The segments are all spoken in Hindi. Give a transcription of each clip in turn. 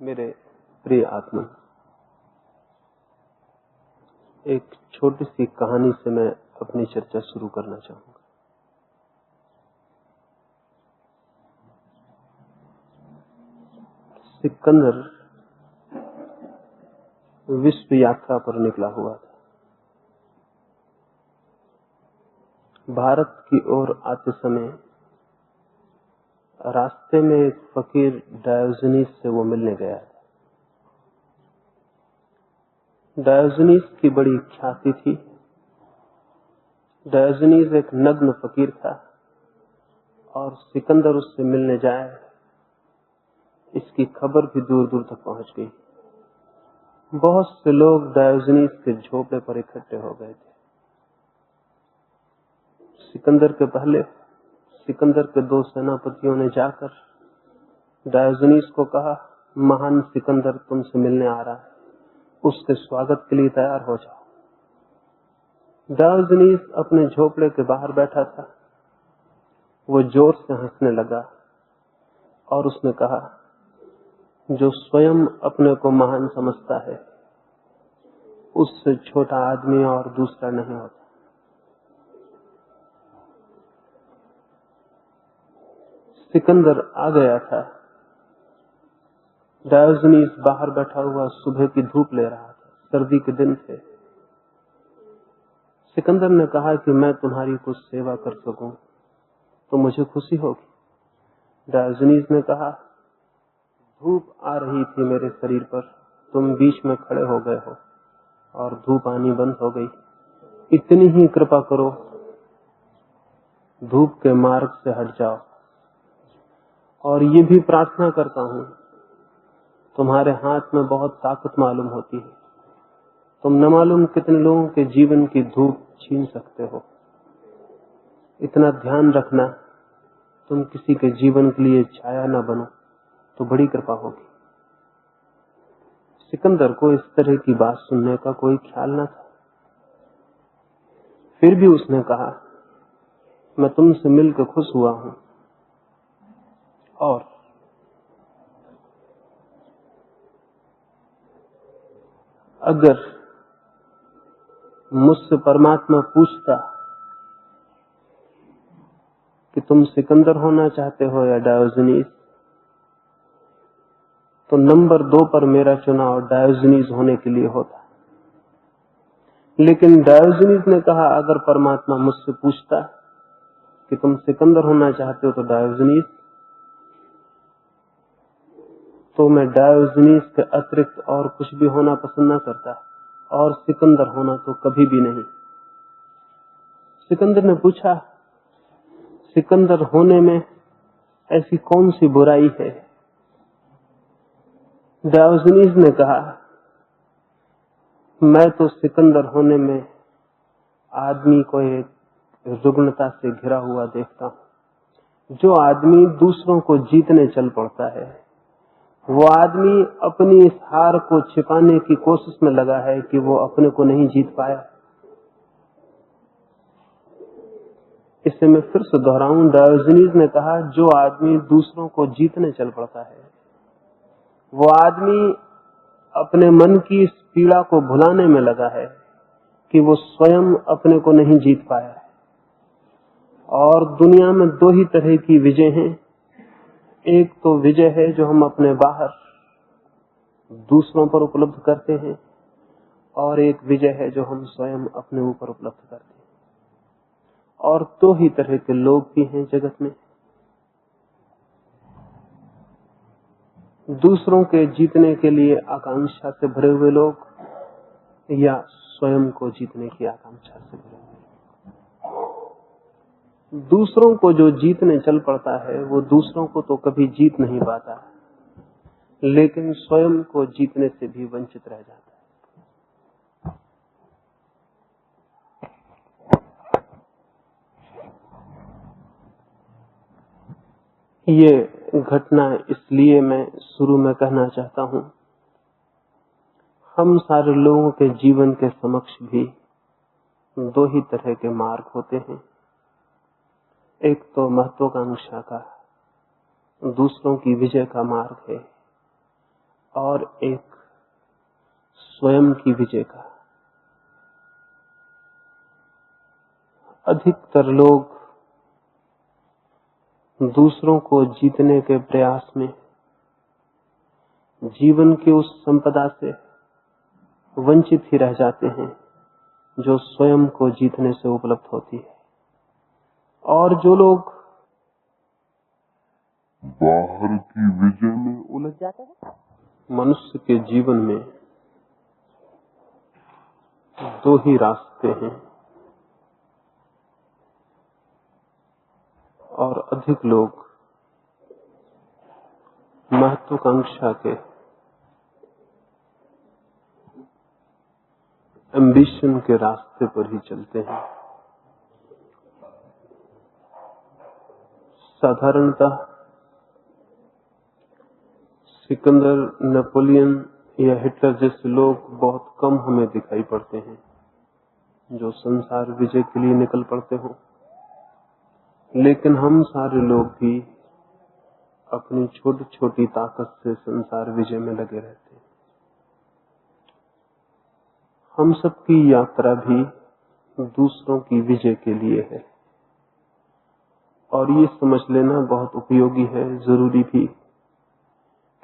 मेरे प्रिय आत्मा, एक छोटी सी कहानी से मैं अपनी चर्चा शुरू करना चाहूंगा। सिकंदर विश्व यात्रा पर निकला हुआ था। भारत की ओर आते समय रास्ते में एक फकीर डायोजनीस से वो मिलने गया था। डायोजनीस की बड़ी ख्याति थी। डायोजनीस एक नग्न फकीर था और सिकंदर उससे मिलने जाए, इसकी खबर भी दूर दूर तक पहुंच गई। बहुत से लोग डायोजनीस के झोपड़े पर इकट्ठे हो गए थे। सिकंदर के पहले सिकंदर के दो सेनापतियों ने जाकर डायोजनीस को कहा, महान सिकंदर तुमसे मिलने आ रहा है, उसके स्वागत के लिए तैयार हो जाओ। डायोजनीस अपने झोपड़े के बाहर बैठा था। वो जोर से हंसने लगा और उसने कहा, जो स्वयं अपने को महान समझता है उससे छोटा आदमी और दूसरा नहीं होता। सिकंदर आ गया था। डायोजनीस बाहर बैठा हुआ सुबह की धूप ले रहा था। सर्दी के दिन थे। सिकंदर ने कहा कि मैं तुम्हारी कुछ सेवा कर सकूं तो मुझे खुशी होगी। डायोजनीस ने कहा, धूप आ रही थी मेरे शरीर पर, तुम बीच में खड़े हो गए हो और धूप आनी बंद हो गई। इतनी ही कृपा करो, धूप के मार्ग से हट जाओ। और ये भी प्रार्थना करता हूं, तुम्हारे हाथ में बहुत ताकत मालूम होती है, तुम न मालूम कितने लोगों के जीवन की धूप छीन सकते हो। इतना ध्यान रखना, तुम किसी के जीवन के लिए छाया न बनो तो बड़ी कृपा होगी। सिकंदर को इस तरह की बात सुनने का कोई ख्याल न था। फिर भी उसने कहा, मैं तुमसे मिलकर खुश हुआ हूं और अगर मुझसे परमात्मा पूछता कि तुम सिकंदर होना चाहते हो या डायोजनीस, तो नंबर 2 पर मेरा चुनाव डायोजनीस होने के लिए होता। लेकिन डायोजनीस ने कहा, अगर परमात्मा मुझसे पूछता कि तुम सिकंदर होना चाहते हो तो डायोजनीस, तो मैं डायोजनीस के अतिरिक्त और कुछ भी होना पसंद न करता, और सिकंदर होना तो कभी भी नहीं। सिकंदर ने पूछा, सिकंदर होने में ऐसी कौन सी बुराई है? डायोजनीस ने कहा, मैं तो सिकंदर होने में आदमी को एक रुग्णता से घिरा हुआ देखता हूं। जो आदमी दूसरों को जीतने चल पड़ता है, वो आदमी अपनी इस हार को छिपाने की कोशिश में लगा है कि वो अपने को नहीं जीत पाया। इसे मैं फिर से दोहराऊं, डायोजनीस ने कहा, जो आदमी दूसरों को जीतने चल पड़ता है, वो आदमी अपने मन की इस पीड़ा को भुलाने में लगा है कि वो स्वयं अपने को नहीं जीत पाया है। और दुनिया में दो ही तरह की विजय हैं। एक तो विजय है जो हम अपने बाहर दूसरों पर उपलब्ध करते हैं, और एक विजय है जो हम स्वयं अपने ऊपर उपलब्ध करते हैं। और दो ही तरह के लोग भी हैं जगत में, दूसरों के जीतने के लिए आकांक्षा से भरे हुए लोग या स्वयं को जीतने की आकांक्षा से भरे हुए। दूसरों को जो जीतने चल पड़ता है वो दूसरों को तो कभी जीत नहीं पाता, लेकिन स्वयं को जीतने से भी वंचित रह जाता है। ये घटना इसलिए मैं शुरू में कहना चाहता हूं, हम सारे लोगों के जीवन के समक्ष भी दो ही तरह के मार्ग होते हैं। एक तो महत्वाकांक्षा का, दूसरों की विजय का मार्ग है, और एक स्वयं की विजय का। अधिकतर लोग दूसरों को जीतने के प्रयास में जीवन की उस संपदा से वंचित ही रह जाते हैं जो स्वयं को जीतने से उपलब्ध होती है। और जो लोग बाहर की विजय में उलझ जाते हैं, मनुष्य के जीवन में दो ही रास्ते हैं, और अधिक लोग महत्वाकांक्षा के, एम्बिशन के रास्ते पर ही चलते हैं। साधारणतः सिकंदर, नेपोलियन या हिटलर जैसे लोग बहुत कम हमें दिखाई पड़ते हैं जो संसार विजय के लिए निकल पड़ते हो। लेकिन हम सारे लोग भी अपनी छोटी छोटी ताकत से संसार विजय में लगे रहते हैं। हम सबकी यात्रा भी दूसरों की विजय के लिए है, और ये समझ लेना बहुत उपयोगी है, जरूरी भी,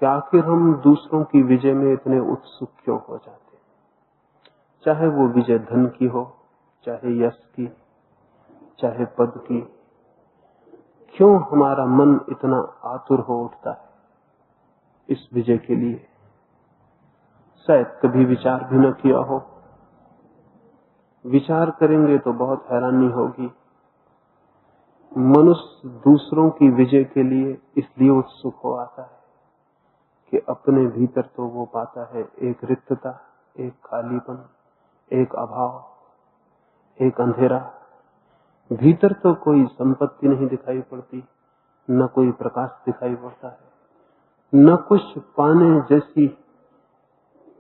कि आखिर हम दूसरों की विजय में इतने उत्सुक क्यों हो जाते हैं। चाहे वो विजय धन की हो, चाहे यश की, चाहे पद की, क्यों हमारा मन इतना आतुर हो उठता है इस विजय के लिए? शायद कभी विचार भी न किया हो। विचार करेंगे तो बहुत हैरानी होगी। मनुष्य दूसरों की विजय के लिए इसलिए उत्सुक हो आता है कि अपने भीतर तो वो पाता है एक रिक्तता, एक खालीपन, एक अभाव, एक अंधेरा। भीतर तो कोई संपत्ति नहीं दिखाई पड़ती, न कोई प्रकाश दिखाई पड़ता है, न कुछ पाने जैसी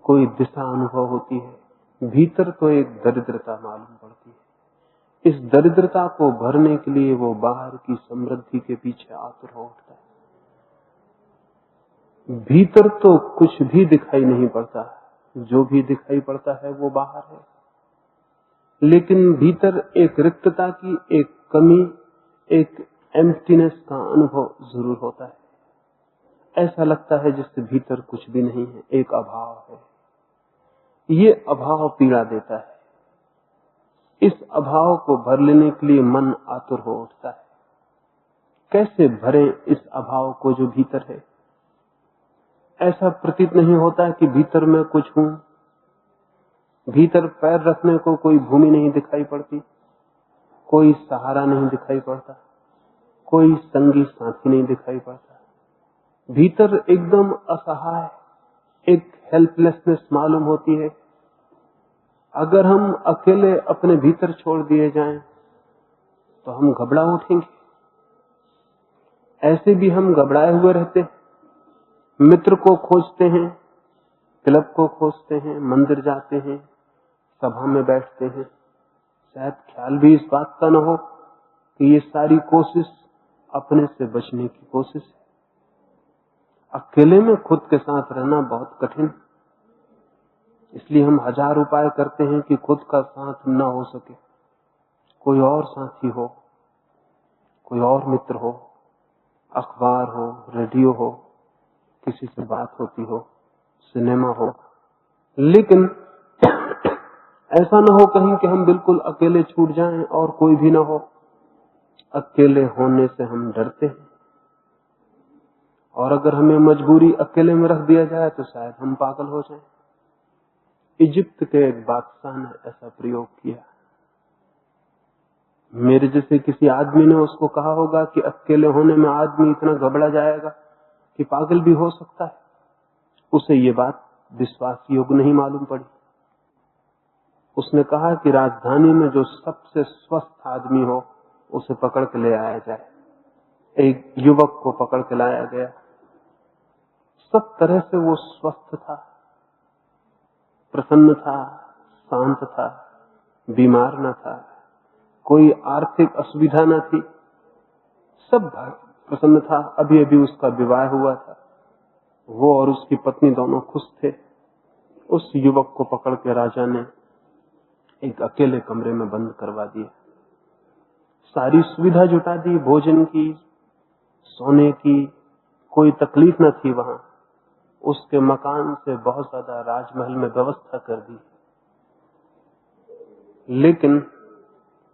कोई दिशा अनुभव होती है। भीतर तो एक दरिद्रता मालूम पड़ती है। इस दरिद्रता को भरने के लिए वो बाहर की समृद्धि के पीछे आतुर हो उठता है। भीतर तो कुछ भी दिखाई नहीं पड़ता, जो भी दिखाई पड़ता है वो बाहर है। लेकिन भीतर एक रिक्तता की, एक कमी, एक एम्प्टीनेस का अनुभव जरूर होता है। ऐसा लगता है जैसे भीतर कुछ भी नहीं है, एक अभाव है। ये अभाव पीड़ा देता है। इस अभाव को भर लेने के लिए मन आतुर हो उठता है। कैसे भरें इस अभाव को जो भीतर है? ऐसा प्रतीत नहीं होता है कि भीतर मैं कुछ हूं। भीतर पैर रखने को कोई भूमि नहीं दिखाई पड़ती, कोई सहारा नहीं दिखाई पड़ता, कोई संगी साथी नहीं दिखाई पड़ता। भीतर एकदम असहाय, एक हेल्पलेसनेस मालूम होती है। अगर हम अकेले अपने भीतर छोड़ दिए जाएं तो हम घबरा उठेंगे। ऐसे भी हम घबराए हुए रहते, मित्र को खोजते हैं, क्लब को खोजते हैं, मंदिर जाते हैं, सभा में बैठते हैं। शायद ख्याल भी इस बात का न हो कि ये सारी कोशिश अपने से बचने की कोशिश है। अकेले में खुद के साथ रहना बहुत कठिन, इसलिए हम हजार उपाय करते हैं कि खुद का साथ न हो सके, कोई और साथी हो, कोई और मित्र हो, अखबार हो, रेडियो हो, किसी से बात होती हो, सिनेमा हो। लेकिन ऐसा न हो कहीं कि हम बिल्कुल अकेले छूट जाएं और कोई भी न हो। अकेले होने से हम डरते हैं, और अगर हमें मजबूरी अकेले में रख दिया जाए तो शायद हम पागल हो जाएं। इजिप्ट के एक बादशाह ने ऐसा प्रयोग किया। मेरे जैसे किसी आदमी ने उसको कहा होगा कि अकेले होने में आदमी इतना घबरा जाएगा कि पागल भी हो सकता है। उसे ये बात विश्वास योग्य नहीं मालूम पड़ी। उसने कहा कि राजधानी में जो सबसे स्वस्थ आदमी हो उसे पकड़ के ले आया जाए। एक युवक को पकड़ के लाया गया। सब तरह से वो स्वस्थ था, प्रसन्न था, शांत था, बीमार न था, कोई आर्थिक असुविधा न थी, सब प्रसन्न था। अभी अभी उसका विवाह हुआ था, वो और उसकी पत्नी दोनों खुश थे। उस युवक को पकड़ के राजा ने एक अकेले कमरे में बंद करवा दिया। सारी सुविधा जुटा दी, भोजन की, सोने की, कोई तकलीफ न थी वहां। उसके मकान से बहुत ज्यादा राजमहल में व्यवस्था कर दी। लेकिन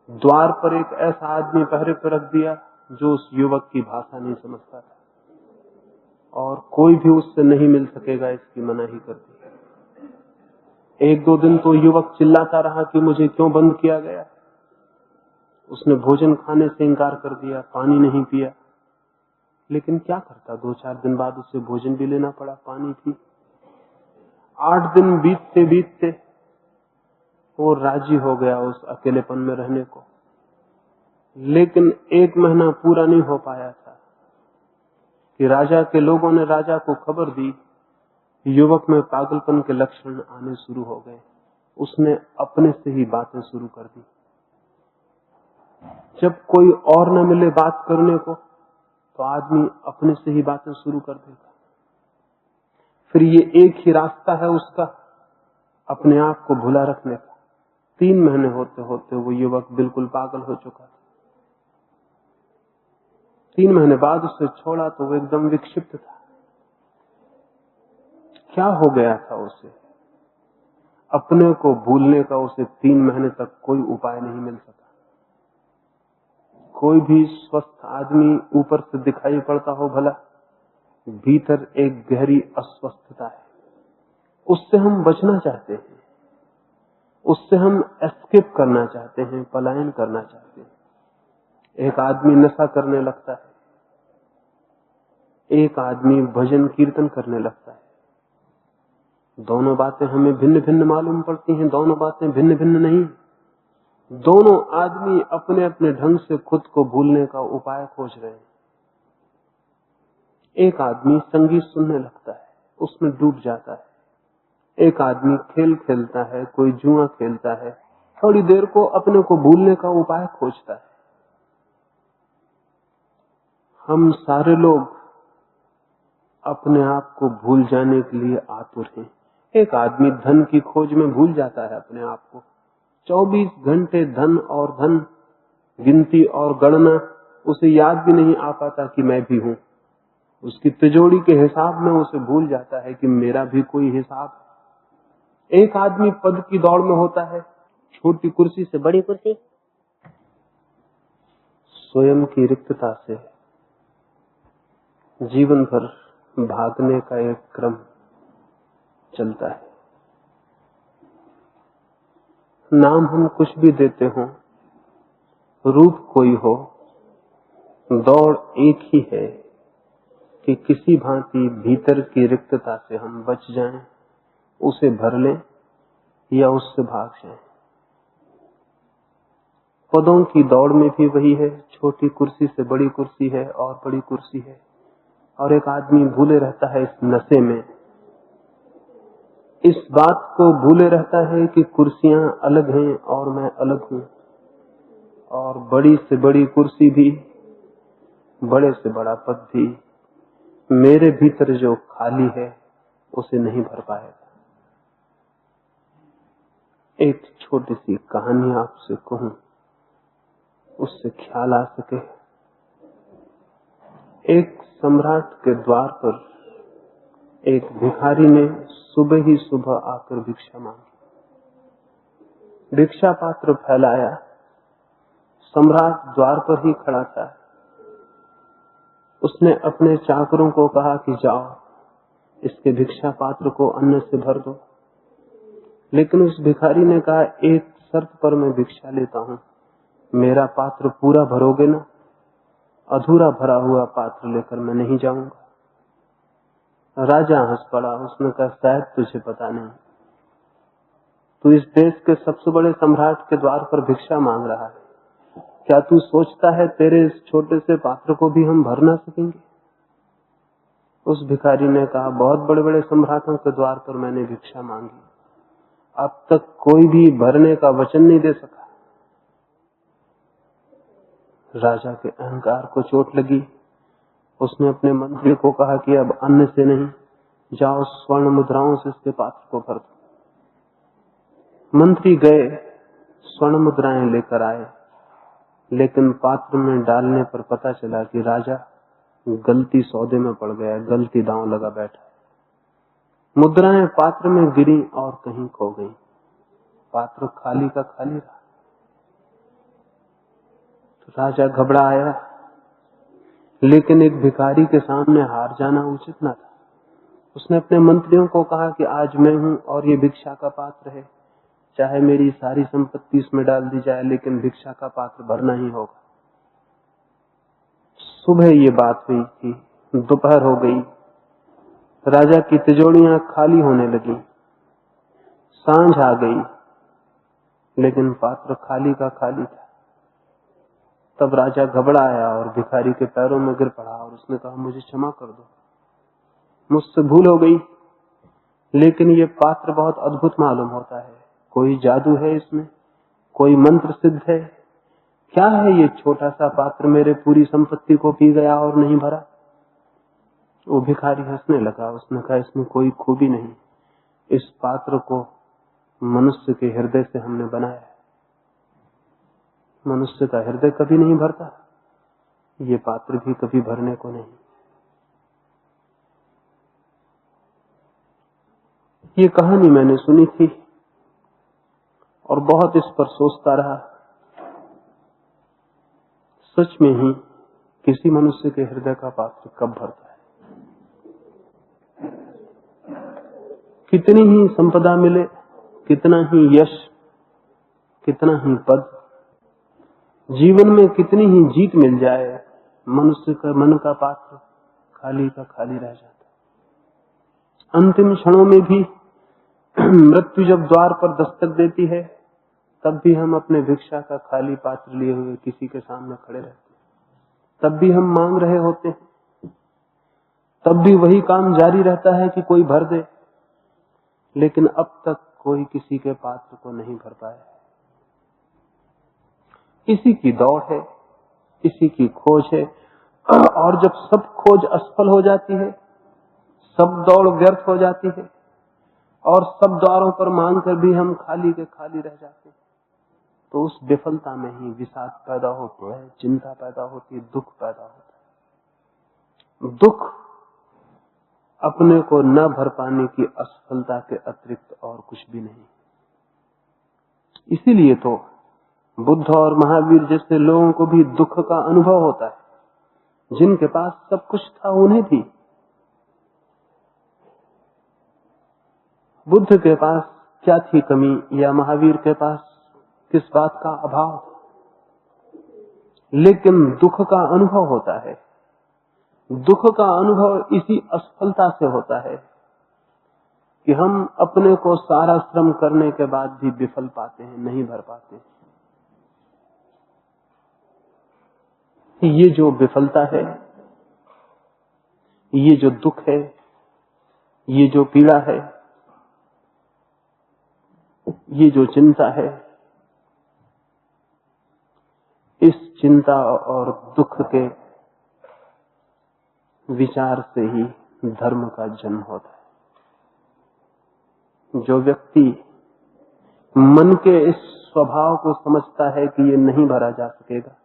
द्वार पर एक ऐसा आदमी पहरे पर रख दिया जो उस युवक की भाषा नहीं समझता था, और कोई भी उससे नहीं मिल सकेगा इसकी मनाही कर दी। 1-2 दिन तो युवक चिल्लाता रहा कि मुझे क्यों बंद किया गया। उसने भोजन खाने से इंकार कर दिया, पानी नहीं पिया। लेकिन क्या करता, 2-4 दिन बाद उसे भोजन भी लेना पड़ा, पानी भी। 8 दिन बीतते बीतते वो राजी हो गया उस अकेलेपन में रहने को। लेकिन 1 महीना पूरा नहीं हो पाया था कि राजा के लोगों ने राजा को खबर दी, युवक में पागलपन के लक्षण आने शुरू हो गए। उसने अपने से ही बातें शुरू कर दी। जब कोई और न मिले बात करने को तो आदमी अपने से ही बातें शुरू कर देगा। फिर ये एक ही रास्ता है उसका, अपने आप को भुला रखने का। 3 महीने होते होते वो युवक बिल्कुल पागल हो चुका था। 3 महीने बाद उसे छोड़ा तो वो एकदम विक्षिप्त था। क्या हो गया था उसे? अपने को भूलने का उसे 3 महीने तक कोई उपाय नहीं मिल सका। कोई भी स्वस्थ आदमी ऊपर से दिखाई पड़ता हो भला, भीतर एक गहरी अस्वस्थता है। उससे हम बचना चाहते हैं, उससे हम एस्केप करना चाहते हैं, पलायन करना चाहते हैं। एक आदमी नशा करने लगता है, एक आदमी भजन कीर्तन करने लगता है। दोनों बातें हमें भिन्न भिन्न मालूम पड़ती हैं, दोनों बातें भिन्न भिन्न नहीं। दोनों आदमी अपने अपने ढंग से खुद को भूलने का उपाय खोज रहे हैं। एक आदमी संगीत सुनने लगता है, उसमें डूब जाता है। एक आदमी खेल खेलता है, कोई जुआ खेलता है, थोड़ी देर को अपने को भूलने का उपाय खोजता है। हम सारे लोग अपने आप को भूल जाने के लिए आतुर हैं। एक आदमी धन की खोज में भूल जाता है अपने आप को। 24 घंटे धन और धन, गिनती और गणना, उसे याद भी नहीं आ पाता कि मैं भी हूं। उसकी तिजोरी के हिसाब में उसे भूल जाता है कि मेरा भी कोई हिसाब है। एक आदमी पद की दौड़ में होता है, छोटी कुर्सी से बड़ी कुर्सी, स्वयं की रिक्तता से जीवन भर भागने का एक क्रम चलता है। नाम हम कुछ भी देते हो, रूप कोई हो, दौड़ एक ही है कि किसी भांति भीतर की रिक्तता से हम बच जाएं, उसे भर लें या उससे भाग जाएं। पदों की दौड़ में भी वही है, छोटी कुर्सी से बड़ी कुर्सी है और बड़ी कुर्सी है, और एक आदमी भूले रहता है इस नशे में, इस बात को भूले रहता है कि कुर्सियां अलग हैं और मैं अलग हूं, और बड़ी से बड़ी कुर्सी भी, बड़े से बड़ा पद भी मेरे भीतर जो खाली है उसे नहीं भर पाएगा। एक छोटी सी कहानी आपसे कहूं, उससे ख्याल आ सके। एक सम्राट के द्वार पर एक भिखारी ने सुबह ही सुबह आकर भिक्षा मांगी। भिक्षा पात्र फैलाया, सम्राट द्वार पर ही खड़ा था। उसने अपने चाकरों को कहा कि जाओ इसके भिक्षा पात्र को अन्न से भर दो। लेकिन उस भिखारी ने कहा, एक शर्त पर मैं भिक्षा लेता हूं, मेरा पात्र पूरा भरोगे ना? अधूरा भरा हुआ पात्र लेकर मैं नहीं जाऊंगा। राजा हंस पड़ा। उसने कहा, शायद तुझे पता नहीं, तू इस देश के सबसे बड़े सम्राट के द्वार पर भिक्षा मांग रहा है। क्या तू सोचता है तेरे इस छोटे से पात्र को भी हम भर ना सकेंगे? उस भिखारी ने कहा, बहुत बड़े बड़े सम्राटों के द्वार पर मैंने भिक्षा मांगी, अब तक कोई भी भरने का वचन नहीं दे सका। राजा के अहंकार को चोट लगी। उसने अपने मंत्री को कहा कि अब अन्न से नहीं, जाओ स्वर्ण मुद्राओं से इसके पात्र को भर दो। मंत्री गए, स्वर्ण मुद्राएं लेकर आए, लेकिन पात्र में डालने पर पता चला कि राजा गलती सौदे में पड़ गया, गलती दांव लगा बैठा। मुद्राएं पात्र में गिरी और कहीं खो गई। पात्र खाली का खाली रहा। तो राजा घबराया, लेकिन एक भिखारी के सामने हार जाना उचित न था। उसने अपने मंत्रियों को कहा कि आज मैं हूं और ये भिक्षा का पात्र है, चाहे मेरी सारी संपत्ति इसमें डाल दी जाए, लेकिन भिक्षा का पात्र भरना ही होगा। सुबह ये बात हुई थी, दोपहर हो गई, राजा की तिजोरियां खाली होने लगी। सांझ आ गई, लेकिन पात्र खाली का खाली था। तब राजा घबराया और भिखारी के पैरों में गिर पड़ा और उसने कहा, मुझे क्षमा कर दो, मुझसे भूल हो गई, लेकिन ये पात्र बहुत अद्भुत मालूम होता है। कोई जादू है इसमें, कोई मंत्र सिद्ध है, क्या है ये छोटा सा पात्र मेरे पूरी संपत्ति को पी गया और नहीं भरा? वो भिखारी हंसने लगा। उसने कहा, इसमें कोई खूबी नहीं, इस पात्र को मनुष्य के हृदय से हमने बनाया है। मनुष्य का हृदय कभी नहीं भरता, ये पात्र भी कभी भरने को नहीं। ये कहानी मैंने सुनी थी और बहुत इस पर सोचता रहा। सच में ही किसी मनुष्य के हृदय का पात्र कब भरता है? कितनी ही संपदा मिले, कितना ही यश, कितना ही पद, जीवन में कितनी ही जीत मिल जाए, मनुष्य का मन का पात्र खाली का खाली रह जाता। अंतिम क्षणों में भी मृत्यु जब द्वार पर दस्तक देती है, तब भी हम अपने भिक्षा का खाली पात्र लिए हुए किसी के सामने खड़े रहते हैं। तब भी हम मांग रहे होते हैं, तब भी वही काम जारी रहता है कि कोई भर दे, लेकिन अब तक कोई किसी के पात्र को नहीं भर पाया। इसी की दौड़ है, इसी की खोज है, और जब सब खोज असफल हो जाती है, सब दौड़ व्यर्थ हो जाती है और सब द्वारों पर मांग कर भी हम खाली के खाली रह जाते हैं, तो उस विफलता में ही विषाद पैदा होता है, चिंता पैदा होती है, दुख पैदा होता है। दुख अपने को न भर पाने की असफलता के अतिरिक्त और कुछ भी नहीं। इसीलिए तो बुद्ध और महावीर जैसे लोगों को भी दुख का अनुभव होता है। जिनके पास सब कुछ था उन्हें भी। बुद्ध के पास क्या थी कमी, या महावीर के पास किस बात का अभाव, लेकिन दुख का अनुभव होता है। दुख का अनुभव इसी असफलता से होता है कि हम अपने को सारा श्रम करने के बाद भी विफल पाते हैं, नहीं भर पाते। ये जो विफलता है, ये जो दुख है, ये जो पीड़ा है, ये जो चिंता है, इस चिंता और दुख के विचार से ही धर्म का जन्म होता है। जो व्यक्ति मन के इस स्वभाव को समझता है कि ये नहीं भरा जा सकेगा,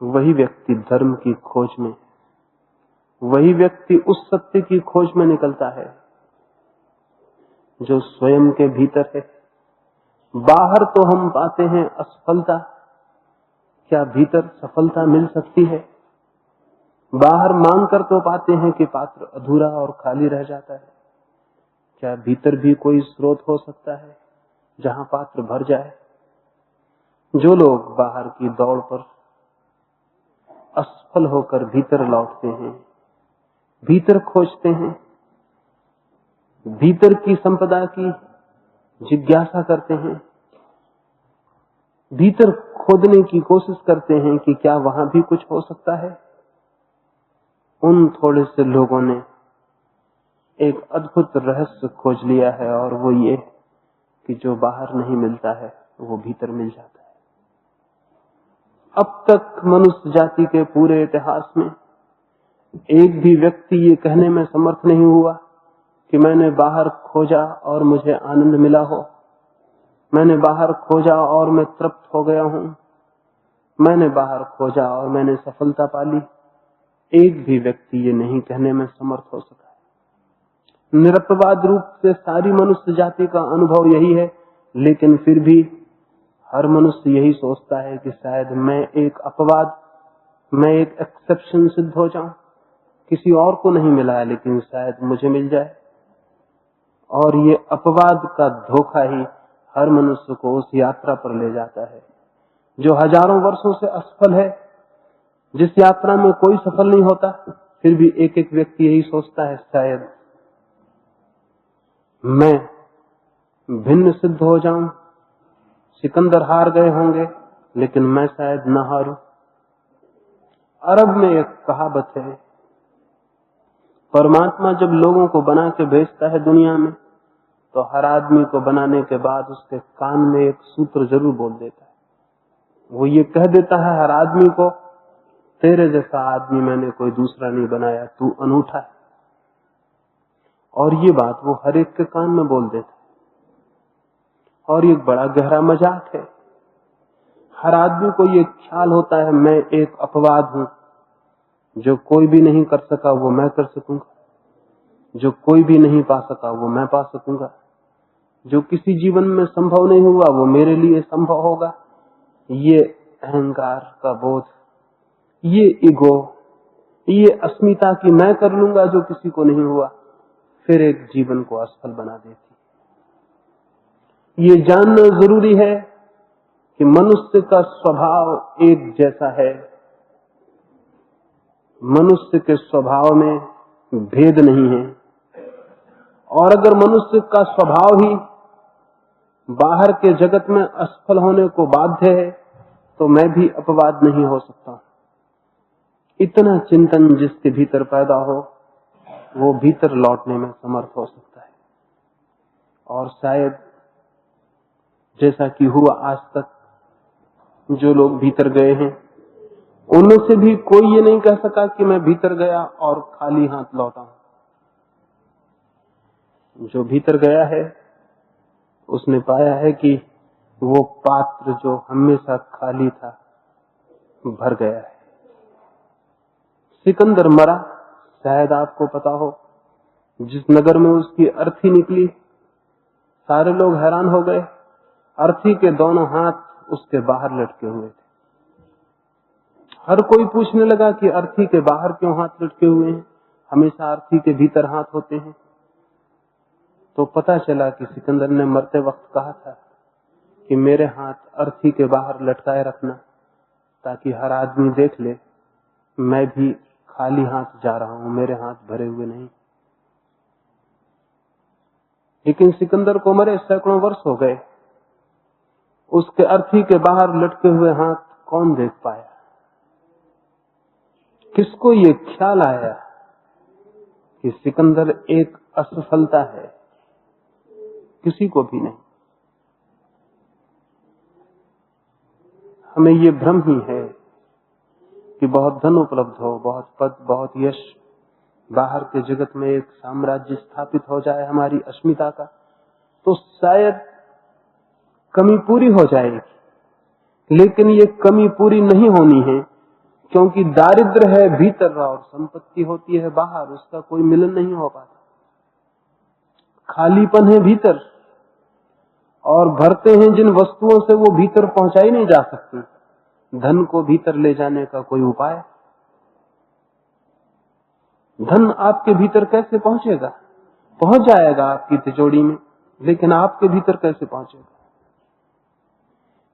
वही व्यक्ति धर्म की खोज में, वही व्यक्ति उस सत्य की खोज में निकलता है जो स्वयं के भीतर है। बाहर तो हम पाते हैं असफलता, क्या भीतर सफलता मिल सकती है? बाहर मांग कर तो पाते हैं कि पात्र अधूरा और खाली रह जाता है, क्या भीतर भी कोई स्रोत हो सकता है जहां पात्र भर जाए? जो लोग बाहर की दौड़ पर असफल होकर भीतर लौटते हैं, भीतर खोजते हैं, भीतर की संपदा की जिज्ञासा करते हैं, भीतर खोदने की कोशिश करते हैं कि क्या वहां भी कुछ हो सकता है, उन थोड़े से लोगों ने एक अद्भुत रहस्य खोज लिया है, और वो ये कि जो बाहर नहीं मिलता है वो भीतर मिल जाता है। अब तक मनुष्य जाति के पूरे इतिहास में एक भी व्यक्ति ये कहने में समर्थ नहीं हुआ कि मैंने बाहर खोजा और मुझे आनंद मिला हो, मैंने बाहर खोजा और मैं तृप्त हो गया हूं, मैंने बाहर खोजा और मैंने सफलता पाली। एक भी व्यक्ति ये नहीं कहने में समर्थ हो सका। निरपवाद रूप से सारी मनुष्य जाति का अनुभव यही है, लेकिन फिर भी हर मनुष्य यही सोचता है कि शायद मैं एक अपवाद, मैं एक एक्सेप्शन सिद्ध हो जाऊं, किसी और को नहीं मिला है लेकिन शायद मुझे मिल जाए। और ये अपवाद का धोखा ही हर मनुष्य को उस यात्रा पर ले जाता है जो हजारों वर्षों से असफल है, जिस यात्रा में कोई सफल नहीं होता। फिर भी एक एक व्यक्ति यही सोचता है शायद मैं भिन्न सिद्ध हो जाऊं, सिकंदर हार गए होंगे लेकिन मैं शायद न हारूं। अरब में एक कहावत है, परमात्मा जब लोगों को बना के भेजता है दुनिया में तो हर आदमी को बनाने के बाद उसके कान में एक सूत्र जरूर बोल देता है। वो ये कह देता है हर आदमी को, तेरे जैसा आदमी मैंने कोई दूसरा नहीं बनाया, तू अनूठा है। और ये बात वो हर एक के कान में बोल देता है। और ये बड़ा गहरा मजाक है। हर आदमी को ये ख्याल होता है मैं एक अपवाद हूं, जो कोई भी नहीं कर सका वो मैं कर सकूंगा, जो कोई भी नहीं पा सका वो मैं पा सकूंगा, जो किसी जीवन में संभव नहीं हुआ वो मेरे लिए संभव होगा। ये अहंकार का बोध, ये ईगो, ये अस्मिता कि मैं कर लूंगा जो किसी को नहीं हुआ, फिर एक जीवन को असफल बना देती। ये जानना जरूरी है कि मनुष्य का स्वभाव एक जैसा है, मनुष्य के स्वभाव में भेद नहीं है। और अगर मनुष्य का स्वभाव ही बाहर के जगत में असफल होने को बाध्य है तो मैं भी अपवाद नहीं हो सकता। इतना चिंतन जिसके भीतर पैदा हो वो भीतर लौटने में समर्थ हो सकता है। और शायद जैसा कि हुआ आज तक, जो लोग भीतर गए हैं उनमें से भी कोई ये नहीं कह सका कि मैं भीतर गया और खाली हाथ लौटा हूं। जो भीतर गया है उसने पाया है कि वो पात्र जो हमेशा खाली था भर गया है। सिकंदर मरा, शायद आपको पता हो, जिस नगर में उसकी अर्थी निकली सारे लोग हैरान हो गए। अर्थी के दोनों हाथ उसके बाहर लटके हुए थे। हर कोई पूछने लगा कि अर्थी के बाहर क्यों हाथ लटके हुए हैं, हमेशा अर्थी के भीतर हाथ होते हैं। तो पता चला कि सिकंदर ने मरते वक्त कहा था कि मेरे हाथ अर्थी के बाहर लटकाए रखना, ताकि हर आदमी देख ले मैं भी खाली हाथ जा रहा हूं, मेरे हाथ भरे हुए नहीं। लेकिन सिकंदर को मरे सैकड़ों वर्ष हो गए, उसके अर्थी के बाहर लटके हुए हाथ कौन देख पाया? किसको ये ख्याल आया कि सिकंदर एक असफलता है? किसी को भी नहीं। हमें ये भ्रम ही है कि बहुत धन उपलब्ध हो, बहुत पद, बहुत यश, बाहर के जगत में एक साम्राज्य स्थापित हो जाए हमारी अस्मिता का, तो शायद कमी पूरी हो जाएगी। लेकिन ये कमी पूरी नहीं होनी है, क्योंकि दारिद्र है भीतर और संपत्ति होती है बाहर, उसका कोई मिलन नहीं हो पाता। खालीपन है भीतर और भरते हैं जिन वस्तुओं से वो भीतर पहुंचाई नहीं जा सकती। धन को भीतर ले जाने का कोई उपाय? धन आपके भीतर कैसे पहुंचेगा? पहुंच जाएगा आपकी तिजोरी में, लेकिन आपके भीतर कैसे पहुंचेगा?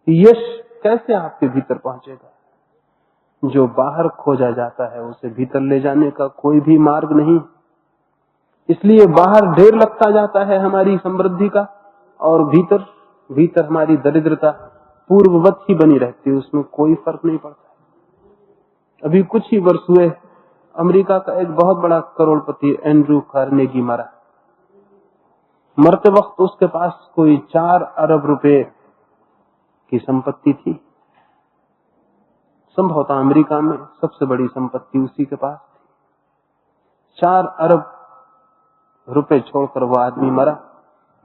यश कैसे आपके भीतर पहुंचेगा? जो बाहर खोजा जाता है उसे भीतर ले जाने का कोई भी मार्ग नहीं। इसलिए बाहर ढेर लगता जाता है हमारी समृद्धि का, और भीतर हमारी दरिद्रता पूर्ववत ही बनी रहती है, उसमें कोई फर्क नहीं पड़ता। अभी कुछ ही वर्ष हुए अमेरिका का एक बहुत बड़ा करोड़पति एंड्रू कार्नेगी मरा। मरते वक्त उसके पास कोई 4 अरब रुपए की संपत्ति थी। संभवतः अमेरिका में सबसे बड़ी संपत्ति उसी के पास थी। 4 अरब रुपए छोड़कर वो आदमी मरा।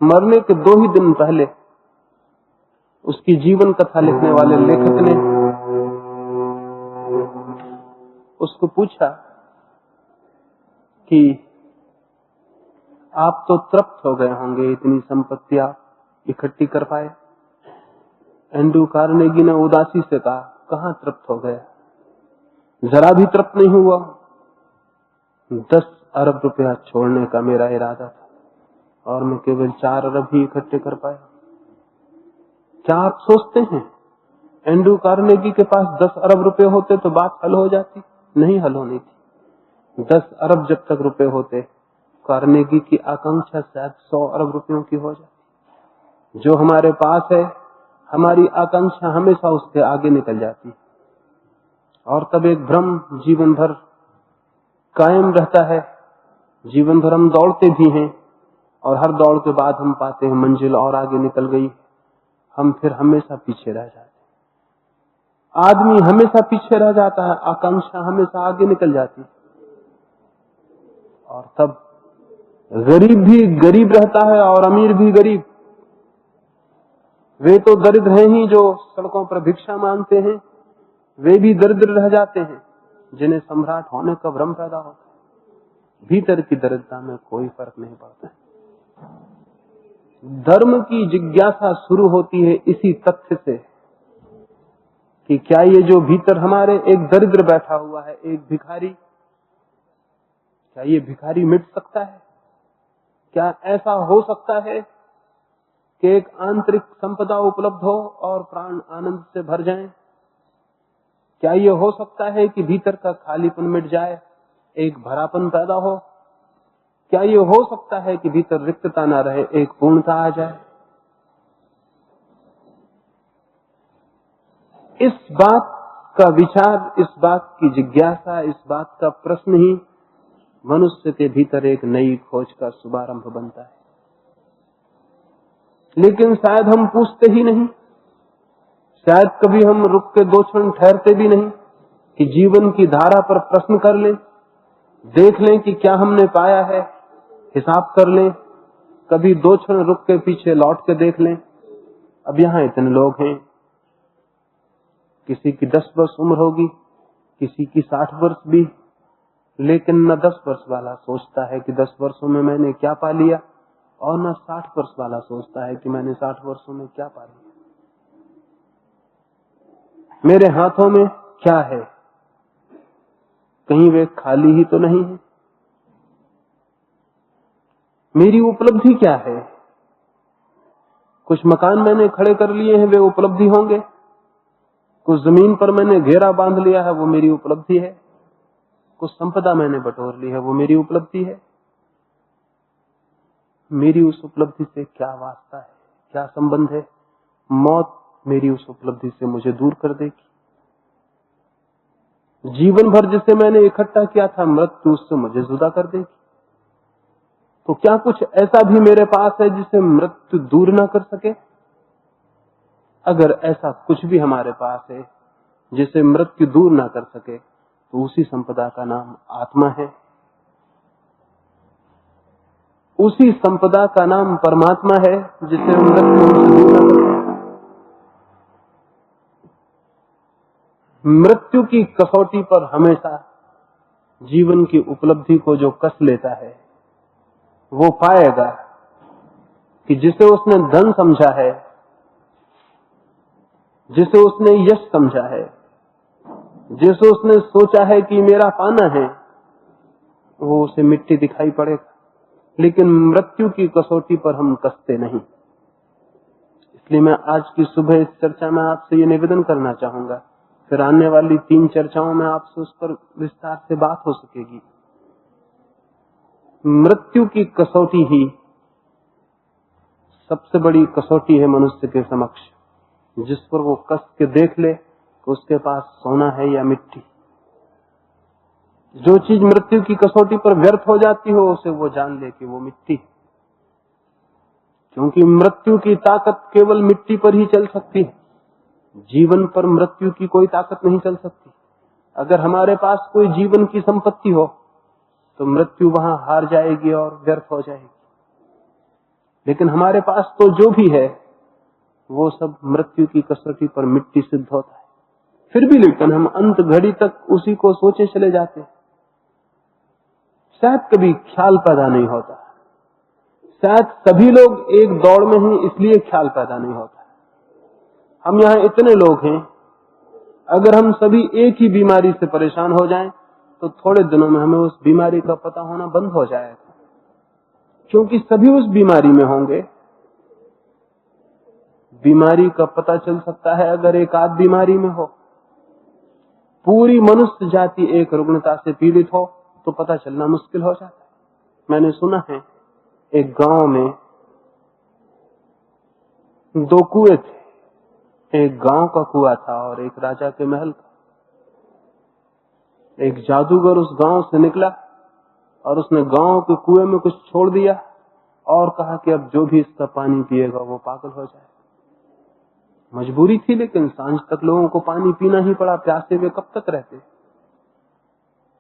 मरने के 2 ही दिन पहले उसकी जीवन कथा लिखने वाले लेखक ने उसको पूछा कि आप तो तृप्त हो गए होंगे, इतनी संपत्ति आप इकट्ठी कर पाए। एंड्रू कार्नेगी ने उदासी से कहा, कहां तृप्त हो गया, जरा भी तृप्त नहीं हुआ। 10 अरब रुपया छोड़ने का मेरा इरादा था और मैं केवल 4 अरब ही इकट्ठे कर पाया। क्या आप सोचते हैं एंड्रू कार्नेगी के पास 10 अरब रुपए होते तो बात हल हो जाती? नहीं हल होनी थी। 10 अरब जब तक रुपए होते, कार्नेगी की आकांक्षा शायद 100 अरब रुपयों की हो जाती। जो हमारे पास है, हमारी आकांक्षा हमेशा उसके आगे निकल जाती और तब एक भ्रम जीवन भर कायम रहता है। जीवन भर हम दौड़ते भी हैं और हर दौड़ के बाद हम पाते हैं मंजिल और आगे निकल गई, हम फिर हमेशा पीछे रह जाते हैं। आदमी हमेशा पीछे रह जाता है, आकांक्षा हमेशा आगे निकल जाती है और तब गरीब भी गरीब रहता है और अमीर भी गरीब। वे तो दरिद्र हैं ही जो सड़कों पर भिक्षा मांगते हैं, वे भी दरिद्र रह जाते हैं जिन्हें सम्राट होने का भ्रम पैदा होता है। भीतर की दरिद्रता में कोई फर्क नहीं पड़ता। धर्म की जिज्ञासा शुरू होती है इसी तथ्य से कि क्या ये जो भीतर हमारे एक दरिद्र बैठा हुआ है, एक भिखारी, क्या ये भिखारी मिट सकता है? क्या ऐसा हो सकता है कि एक आंतरिक संपदा उपलब्ध हो और प्राण आनंद से भर जाएं? क्या ये हो सकता है कि भीतर का खालीपन मिट जाए, एक भरापन पैदा हो? क्या ये हो सकता है कि भीतर रिक्तता ना रहे, एक पूर्णता आ जाए? इस बात का विचार, इस बात की जिज्ञासा, इस बात का प्रश्न ही मनुष्य के भीतर एक नई खोज का शुभारंभ बनता है। लेकिन शायद हम पूछते ही नहीं, शायद कभी हम रुक के 2 क्षण ठहरते भी नहीं कि जीवन की धारा पर प्रश्न कर लें, देख लें कि क्या हमने पाया है, हिसाब कर लें। कभी 2 क्षण रुक के पीछे लौट के देख लें। अब यहां इतने लोग हैं, किसी की 10 वर्ष उम्र होगी, किसी की 60 वर्ष भी, लेकिन न 10 वर्ष वाला सोचता है कि 10 वर्षों में मैंने क्या पा लिया और न 60 वर्ष वाला सोचता है कि मैंने 60 वर्षों में क्या पा लिया। मेरे हाथों में क्या है, कहीं वे खाली ही तो नहीं है? मेरी उपलब्धि क्या है? कुछ मकान मैंने खड़े कर लिए हैं, वे उपलब्धि होंगे। कुछ जमीन पर मैंने घेरा बांध लिया है, वो मेरी उपलब्धि है। कुछ संपदा मैंने बटोर ली है, वो मेरी उपलब्धि है। मेरी उस उपलब्धि से क्या वास्ता है, क्या संबंध है? मौत मेरी उस उपलब्धि से मुझे दूर कर देगी। जीवन भर जिसे मैंने इकट्ठा किया था, मृत्यु उससे मुझे जुदा कर देगी। तो क्या कुछ ऐसा भी मेरे पास है जिसे मृत्यु दूर ना कर सके? अगर ऐसा कुछ भी हमारे पास है जिसे मृत्यु दूर ना कर सके, तो उसी संपदा का नाम आत्मा है, उसी संपदा का नाम परमात्मा है जिसे मृत्यु हमसे दूर ना कर सके। मृत्यु की कसौटी पर हमेशा जीवन की उपलब्धि को जो कस लेता है, वो पाएगा कि जिसे उसने धन समझा है, जिसे उसने यश समझा है, जिसे उसने सोचा है कि मेरा पाना है, वो उसे मिट्टी दिखाई पड़ेगा। लेकिन मृत्यु की कसौटी पर हम कसते नहीं। इसलिए मैं आज की सुबह इस चर्चा में आपसे ये निवेदन करना चाहूंगा, फिर आने वाली 3 चर्चाओं में आपसे उस पर विस्तार से बात हो सकेगी। मृत्यु की कसौटी ही सबसे बड़ी कसौटी है मनुष्य के समक्ष, जिस पर वो कस के देख ले कि उसके पास सोना है या मिट्टी। जो चीज मृत्यु की कसौटी पर व्यर्थ हो जाती हो, उसे वो जान ले कि वो मिट्टी, क्योंकि मृत्यु की ताकत केवल मिट्टी पर ही चल सकती है। जीवन पर मृत्यु की कोई ताकत नहीं चल सकती। अगर हमारे पास कोई जीवन की संपत्ति हो, तो मृत्यु वहां हार जाएगी और व्यर्थ हो जाएगी। लेकिन हमारे पास तो जो भी है वो सब मृत्यु की कसौटी पर मिट्टी सिद्ध होता है। फिर भी लेकिन हम अंत घड़ी तक उसी को सोचे चले जाते, शायद कभी ख्याल पैदा नहीं होता। शायद सभी लोग एक दौड़ में हैं, इसलिए ख्याल पैदा नहीं होता। हम यहाँ इतने लोग हैं, अगर हम सभी एक ही बीमारी से परेशान हो जाएं, तो थोड़े दिनों में हमें उस बीमारी का पता होना बंद हो जाएगा, क्योंकि सभी उस बीमारी में होंगे। बीमारी का पता चल सकता है अगर एक आध बीमारी में हो। पूरी मनुष्य जाति एक रुग्णता से पीड़ित हो तो पता चलना मुश्किल हो जाता है। मैंने सुना है एक गांव में 2 कुएं थे, एक गांव का कुआं था और एक राजा के महल का। एक जादूगर उस गांव से निकला और उसने गांव के कुएं में कुछ छोड़ दिया और कहा कि अब जो भी इसका पानी पिएगा वो पागल हो जाए। मजबूरी थी, लेकिन सांझ तक लोगों को पानी पीना ही पड़ा, प्यासे वे कब तक रहते।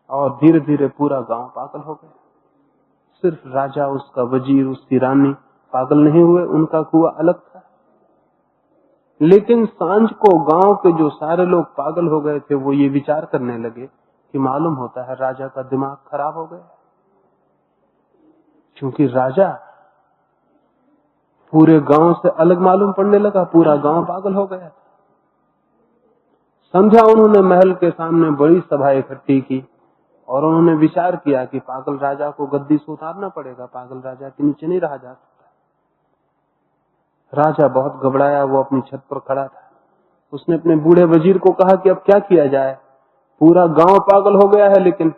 और धीरे धीरे पूरा गांव पागल हो गया। सिर्फ राजा, उसका वजीर, उसकी रानी पागल नहीं हुए, उनका कुआं अलग था। लेकिन सांझ को गांव के जो सारे लोग पागल हो गए थे वो ये विचार करने लगे कि मालूम होता है राजा का दिमाग खराब हो गया, क्योंकि राजा पूरे गांव से अलग मालूम पड़ने लगा, पूरा गांव पागल हो गया। संध्या उन्होंने महल के सामने बड़ी सभा इकट्ठी की और उन्होंने विचार किया कि पागल राजा को गद्दी से उतारना पड़ेगा, पागल राजा के नीचे नहीं रहा जा सकता। राजा बहुत घबराया, वो अपनी छत पर खड़ा था। उसने अपने बूढ़े वजीर को कहा कि अब क्या किया जाए, पूरा गांव पागल हो गया है, लेकिन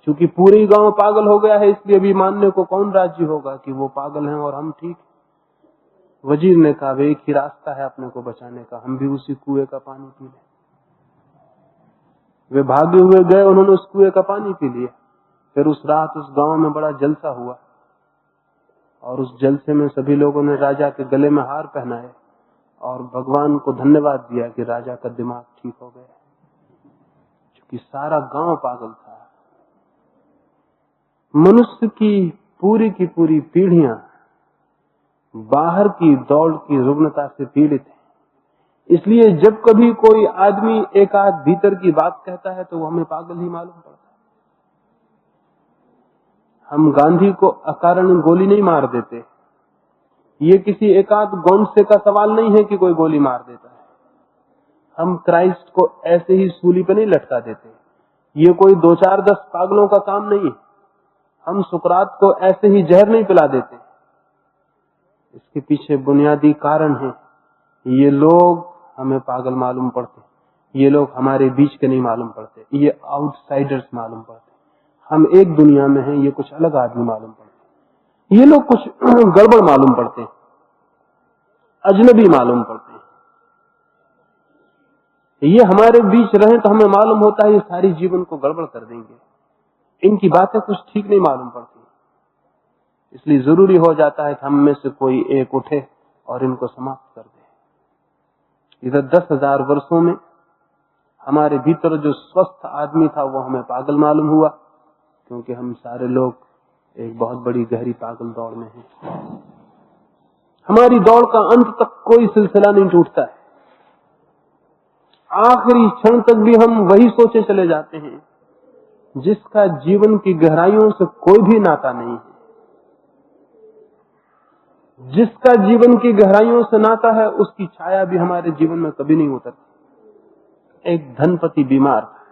चूंकि पूरे गांव पागल हो गया है इसलिए अभी मानने को कौन राजी होगा कि वो पागल हैं और हम ठीक। वजीर ने कहा एक ही रास्ता है अपने को बचाने का, हम भी उसी कुएं का पानी पी लें। वे भागे हुए गए, उन्होंने उस कुएं का पानी पी लिया। फिर उस रात उस गांव में बड़ा जलसा हुआ और उस जलसे में सभी लोगों ने राजा के गले में हार पहनाए और भगवान को धन्यवाद दिया कि राजा का दिमाग ठीक हो गया, क्योंकि सारा गांव पागल था। मनुष्य की पूरी पीढ़ियां बाहर की दौड़ की रुग्णता से पीड़ित है। इसलिए जब कभी कोई आदमी एक आध भीतर की बात कहता है तो वो हमें पागल ही मालूम पड़ता है। हम गांधी को अकारण गोली नहीं मार देते, ये किसी एक आध गोंडसे का सवाल नहीं है कि कोई गोली मार देता है। हम क्राइस्ट को ऐसे ही सूली पर नहीं लटका देते, ये कोई 2-4-10 पागलों का काम नहीं है। हम सुकरात को ऐसे ही जहर नहीं पिला देते, इसके पीछे बुनियादी कारण है। ये लोग हमें पागल मालूम पड़ते, ये लोग हमारे बीच के नहीं मालूम पड़ते, ये आउटसाइडर्स मालूम पड़ते। हम एक दुनिया में हैं, ये कुछ अलग आदमी मालूम पड़ते। ये लोग कुछ गड़बड़ मालूम पड़ते हैं, अजनबी मालूम पड़ते हैं। ये हमारे बीच रहे तो हमें मालूम होता है ये सारी जीवन को गड़बड़ कर देंगे, इनकी बातें कुछ ठीक नहीं मालूम पड़ती। इसलिए जरूरी हो जाता है कि हम में से कोई एक उठे और इनको समाप्त कर दे। इधर 10,000 वर्षों में हमारे भीतर जो स्वस्थ आदमी था वो हमें पागल मालूम हुआ, क्योंकि हम सारे लोग एक बहुत बड़ी गहरी पागल दौड़ में हैं। हमारी दौड़ का अंत तक कोई सिलसिला नहीं टूटता है। आखिरी क्षण तक भी हम वही सोचे चले जाते हैं जिसका जीवन की गहराइयों से कोई भी नाता नहीं है। जिसका जीवन की गहराइयों से नाता है उसकी छाया भी हमारे जीवन में कभी नहीं उतरती। एक धनपति बीमार था,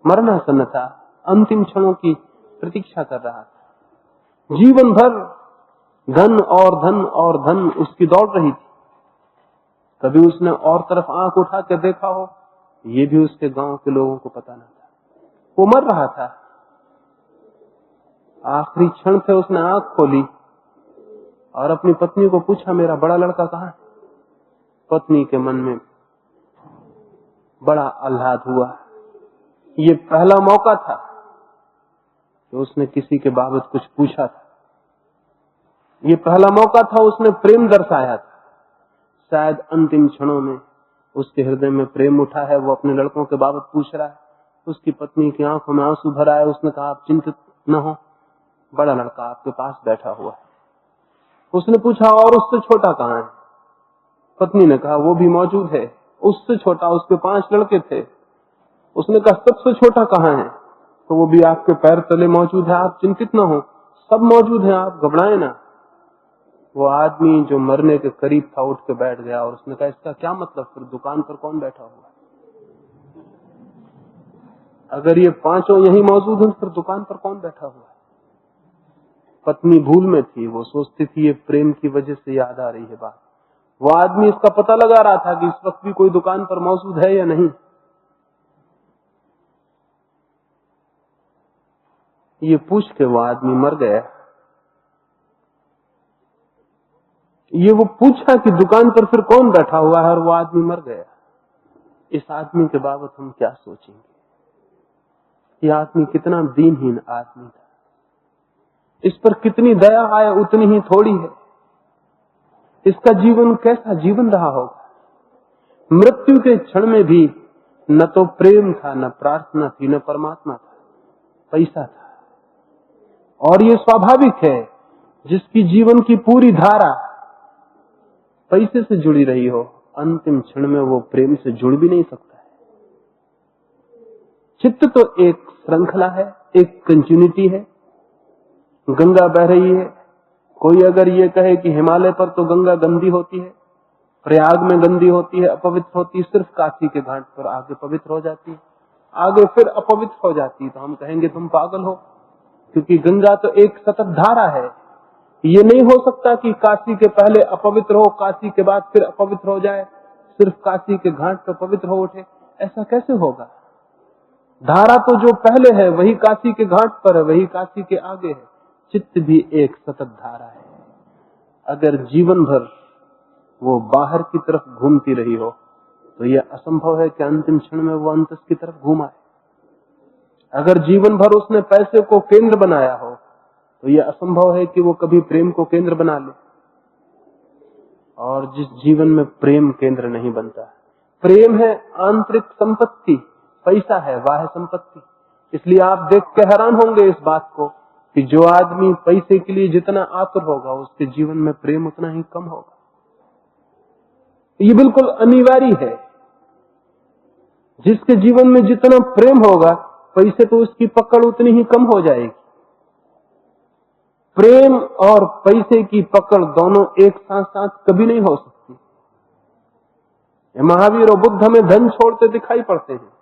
मरणासन्न था, अंतिम क्षणों की प्रतीक्षा कर रहा था। जीवन भर धन और धन और धन उसकी दौड़ रही थी। कभी उसने और तरफ आंख उठा कर देखा हो, ये भी उसके गांव के लोगों को पता न था। वो मर रहा था। आखिरी क्षण थे, उसने आंख खोली और अपनी पत्नी को पूछा मेरा बड़ा लड़का कहाँ है। पत्नी के मन में बड़ा आह्लाद हुआ। ये पहला मौका था कि उसने किसी के बाबत कुछ पूछा था, ये पहला मौका था उसने प्रेम दर्शाया था। शायद अंतिम क्षणों में उसके हृदय में प्रेम उठा है, वो अपने लड़कों के बाबत पूछ रहा है। उसकी पत्नी की आंखों में आंसू भर आए। उसने कहा, आप चिंतित न हो, बड़ा लड़का आपके पास बैठा हुआ है। उसने पूछा, और उससे छोटा कहाँ है? पत्नी ने कहा, वो भी मौजूद है। उससे छोटा, उसके 5 लड़के थे। उसने कहा, सबसे छोटा कहाँ है? तो वो भी आपके पैर तले मौजूद है, आप चिंतित न हो, सब मौजूद है, आप घबराए ना। वो आदमी जो मरने के करीब था उठ के बैठ गया और उसने कहा, इसका क्या मतलब? फिर दुकान पर कौन बैठा हुआ? अगर ये 5 यही मौजूद हैं, फिर दुकान पर कौन बैठा हुआ है? पत्नी भूल में थी, वो सोचती थी ये प्रेम की वजह से याद आ रही है बात। वो आदमी इसका पता लगा रहा था कि इस वक्त भी कोई दुकान पर मौजूद है या नहीं। ये पूछ के वो आदमी मर गया। ये वो पूछा कि दुकान पर फिर कौन बैठा हुआ है, और वो आदमी मर गया। इस आदमी के बाबत हम क्या सोचेंगे? ये आदमी कितना दीनहीन आदमी था, इस पर कितनी दया आए उतनी ही थोड़ी है। इसका जीवन कैसा जीवन रहा होगा? मृत्यु के क्षण में भी न तो प्रेम था, न प्रार्थना थी, न परमात्मा था, पैसा था। और ये स्वाभाविक है, जिसकी जीवन की पूरी धारा पैसे से जुड़ी रही हो, अंतिम क्षण में वो प्रेम से जुड़ भी नहीं सकता है। चित्त तो एक श्रृंखला है, एक कंटिन्यूटी है। गंगा बह रही है। कोई अगर ये कहे कि हिमालय पर तो गंगा गंदी होती है, प्रयाग में गंदी होती है, अपवित्र होती है, सिर्फ काशी के घाट पर आगे पवित्र हो जाती है, आगे फिर अपवित्र हो जाती है, तो हम कहेंगे तुम पागल हो, क्योंकि गंगा तो एक सतत धारा है। ये नहीं हो सकता कि काशी के पहले अपवित्र हो, काशी के बाद फिर अपवित्र हो जाए, सिर्फ काशी के घाट पर पवित्र हो उठे। ऐसा कैसे होगा? धारा तो जो पहले है वही काशी के घाट पर है, वही काशी के आगे है। चित्त भी एक सतत धारा है। अगर जीवन भर वो बाहर की तरफ घूमती रही हो, तो यह असंभव है कि अंतिम क्षण में वो अंतस की तरफ घूम आए। अगर जीवन भर उसने पैसे को केंद्र बनाया हो, तो यह असंभव है कि वो कभी प्रेम को केंद्र बना ले। और जिस जीवन में प्रेम केंद्र नहीं बनता, प्रेम है आंतरिक संपत्ति, पैसा है बाह्य संपत्ति। इसलिए आप देख के हैरान होंगे इस बात को कि जो आदमी पैसे के लिए जितना आतुर होगा, उसके जीवन में प्रेम उतना ही कम होगा। ये बिल्कुल अनिवार्य है। जिसके जीवन में जितना प्रेम होगा, पैसे तो उसकी पकड़ उतनी ही कम हो जाएगी। प्रेम और पैसे की पकड़ दोनों एक साथ साथ कभी नहीं हो सकती। महावीर और बुद्ध हमें धन छोड़ते दिखाई पड़ते हैं।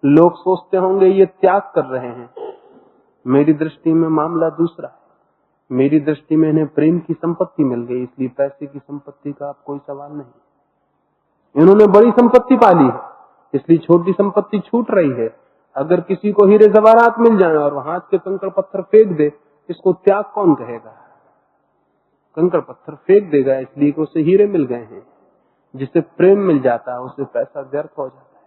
लोग सोचते होंगे ये त्याग कर रहे हैं। मेरी दृष्टि में मामला दूसरा है। मेरी दृष्टि में इन्हें प्रेम की संपत्ति मिल गई, इसलिए पैसे की संपत्ति का कोई सवाल नहीं। इन्होंने बड़ी संपत्ति पाली है, इसलिए छोटी संपत्ति छूट रही है। अगर किसी को हीरे जवाहरात मिल जाए और हाथ के कंकड़ पत्थर फेंक दे, इसको त्याग कौन कहेगा? कंकड़ पत्थर फेंक देगा, इसलिए कि उसे हीरे मिल गए हैं। जिसे प्रेम मिल जाता है उसे पैसा व्यर्थ हो जाता है,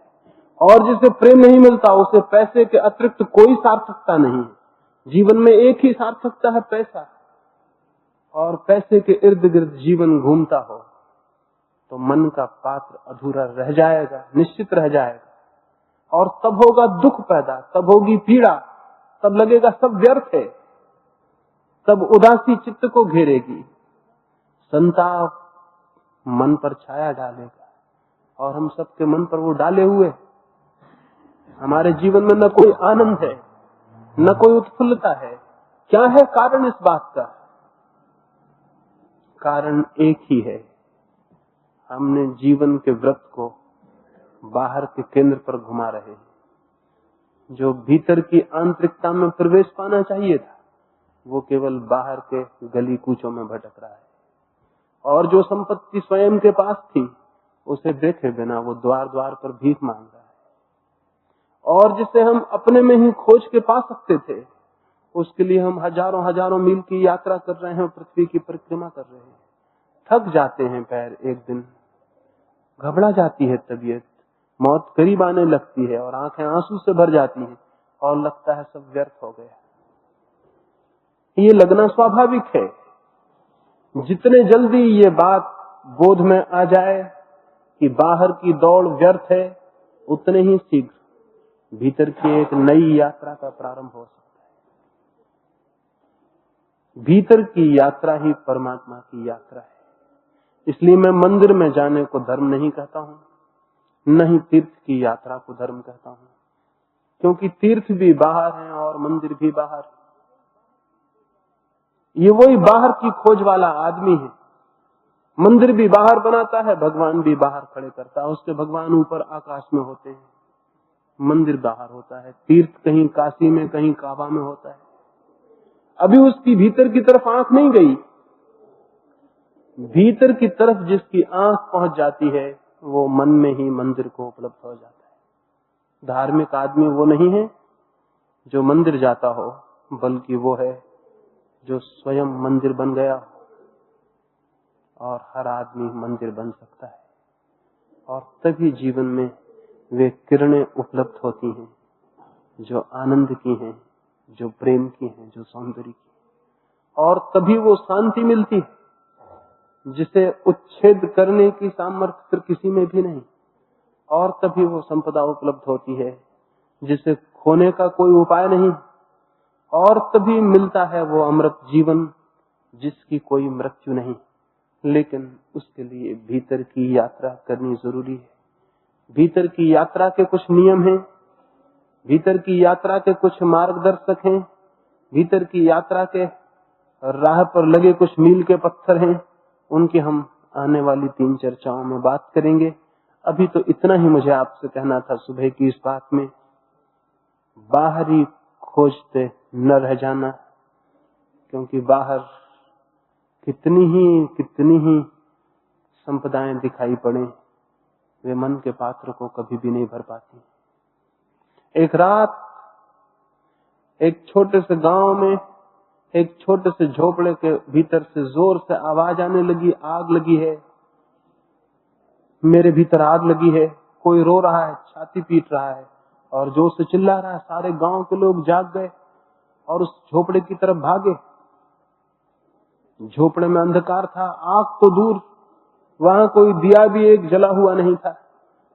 और जिसे प्रेम नहीं मिलता उसे पैसे के अतिरिक्त कोई सार्थकता नहीं है। जीवन में एक ही सार्थकता है, पैसा। और पैसे के इर्द गिर्द जीवन घूमता हो तो मन का पात्र अधूरा रह जाएगा, निश्चित रह जाएगा। और तब होगा दुख पैदा, तब होगी पीड़ा, तब लगेगा सब व्यर्थ है, तब उदासी चित्त को घेरेगी, संताप मन पर छाया डालेगा। और हम सबके मन पर वो डाले हुए, हमारे जीवन में न कोई आनंद है, न कोई उत्फुल्लता है। क्या है कारण इस बात का? कारण एक ही है, हमने जीवन के व्रत को बाहर के केंद्र पर घुमा रहे हैं। जो भीतर की आंतरिकता में प्रवेश पाना चाहिए था, वो केवल बाहर के गली कूचों में भटक रहा है। और जो संपत्ति स्वयं के पास थी, उसे देखे बिना वो द्वार द्वार पर भीख मांग रहा है। और जिसे हम अपने में ही खोज के पा सकते थे, उसके लिए हम हजारों हजारों मील की यात्रा कर रहे हैं, पृथ्वी की परिक्रमा कर रहे हैं। थक जाते हैं पैर, एक दिन घबरा जाती है तबीयत, मौत करीब आने लगती है और आंखें आंसू से भर जाती हैं और लगता है सब व्यर्थ हो गया। ये लगना स्वाभाविक है। जितने जल्दी ये बात बोध में आ जाए कि बाहर की दौड़ व्यर्थ है, उतने ही शीघ्र भीतर की एक नई यात्रा का प्रारंभ हो सकता है। भीतर की यात्रा ही परमात्मा की यात्रा है। इसलिए मैं मंदिर में जाने को धर्म नहीं कहता हूं, न ही तीर्थ की यात्रा को धर्म कहता हूं, क्योंकि तीर्थ भी बाहर है और मंदिर भी बाहर है। ये वही बाहर की खोज वाला आदमी है। मंदिर भी बाहर बनाता है, भगवान भी बाहर खड़े करता है, उसके भगवान ऊपर आकाश में होते हैं, मंदिर बाहर होता है। तीर्थ कहीं काशी में, कहीं काबा में होता है। अभी उसकी भीतर की तरफ आंख नहीं गई। भीतर की तरफ जिसकी आंख पहुंच जाती है वो मन में ही मंदिर को उपलब्ध हो जाता है। धार्मिक आदमी वो नहीं है जो मंदिर जाता हो, बल्कि वो है जो स्वयं मंदिर बन गया। और हर आदमी मंदिर बन सकता है, और तभी जीवन में वे किरणें उपलब्ध होती हैं जो आनंद की हैं, जो प्रेम की हैं, जो सौंदर्य की हैं। और तभी वो शांति मिलती है जिसे उच्छेद करने की सामर्थ्य फिर किसी में भी नहीं। और तभी वो संपदा उपलब्ध होती है जिसे खोने का कोई उपाय नहीं। और तभी मिलता है वो अमृत जीवन जिसकी कोई मृत्यु नहीं। लेकिन उसके लिए भीतर की यात्रा करनी जरूरी है। भीतर की यात्रा के कुछ नियम हैं, भीतर की यात्रा के कुछ मार्गदर्शक हैं, भीतर की यात्रा के राह पर लगे कुछ मील के पत्थर हैं। उनकी हम आने वाली 3 चर्चाओं में बात करेंगे। अभी तो इतना ही मुझे आपसे कहना था सुबह की इस बात में। बाहरी खोजते न रह जाना, क्योंकि बाहर कितनी ही संपदाएं दिखाई पड़े, वे मन के पात्र को कभी भी नहीं भर पाती। एक रात एक छोटे से गांव में एक छोटे से झोपड़े के भीतर से जोर से आवाज आने लगी, आग लगी है, मेरे भीतर आग लगी है। कोई रो रहा है, छाती पीट रहा है और जोर से चिल्ला रहा है। सारे गांव के लोग जाग गए और उस झोपड़े की तरफ भागे। झोपड़े में अंधकार था, आग तो दूर, वहां कोई दिया भी एक जला हुआ नहीं था।